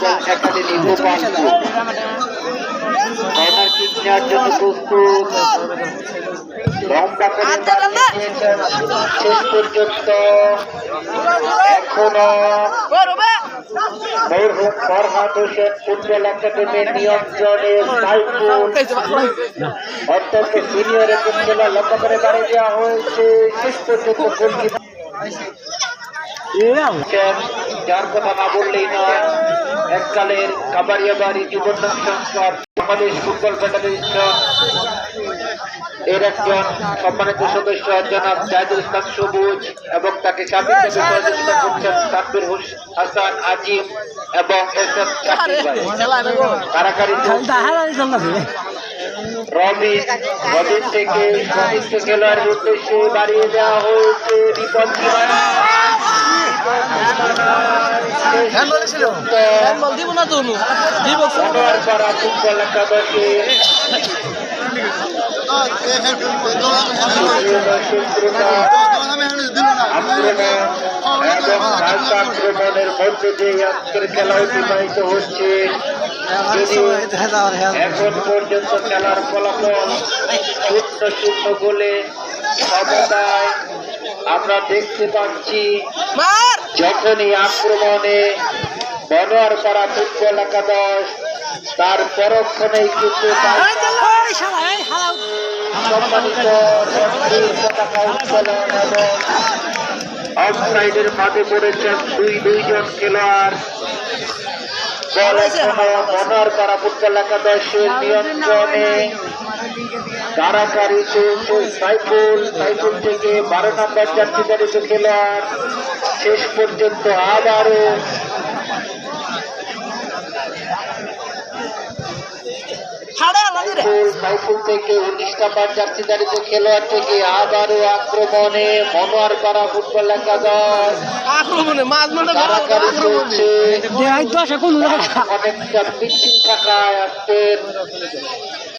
Football academy Gopalpur. Corner kick নেওয়ার জন্য প্রস্তুত, লম্বা করে বাড়িয়েছেন শেষ পর্যন্ত। এখনো মরহুম ফরহাদ হোসেন ফুটবল একাডেমির নিয়ন্ত্রণে সাইফুল, অত্যন্ত সিনিয়র একজন খেলোয়াড়, লম্বা করে বাড়ি দেওয়া হয়েছে। শেষ পর্যন্ত গোলকিপার যার কথা না বললেই নয়, এককালের কাবাড়িয়াবাড়ি যুবদল সংস্কার বাংলাদেশ ফুটবল ফেডারেশন এর একজন সম্মানিত সদস্য জনাব জাহিদুল ইসলাম সবুজ এবং তাকে সার্বিকভাবে সহযোগিতা করছেন সাব্বির হাসান আজিম এবং এস এম শাকির ভাই। কারাকারি রবিন থেকে সতীর্থ খেলোয়াড়ের উদ্দেশ্যে বাড়িয়ে দেওয়া হয়েছে। বিপদ ফুটবল একাদশে আক্রমণের মধ্য দিয়ে আজকের খেলা অতিবাহিত হচ্ছে। এখন পর্যন্ত খেলার ফলাফল 0-0 গোলে সমতায় আমরা দেখতে পাচ্ছি। যখনই আক্রমণে বনোয়ারপাড়া ফুটবল একাদশ তার পরক্ষণেই কিন্তু সম্মানিত পতাকা উত্তোলন এবং অফসাইডের মাঝে পড়েছেন দুইজন খেলোয়াড়। বনোয়ারপাড়া ফুটবল একাদশের নিয়ন্ত্রণে কারাকারি চলছে। সাইফুল থেকে 12 নম্বর জার্সিধারিত খেলোয়াড়। শেষ পর্যন্ত আবারও সাইফুল থেকে 19 নম্বর জার্সিধারিত খেলোয়াড় থেকে আবারও আক্রমণে মনোয়ারপাড়া ফুটবল একাদশ কারাকারি চলছে। অনেকটা পিছিয়ে থাকায় আজকের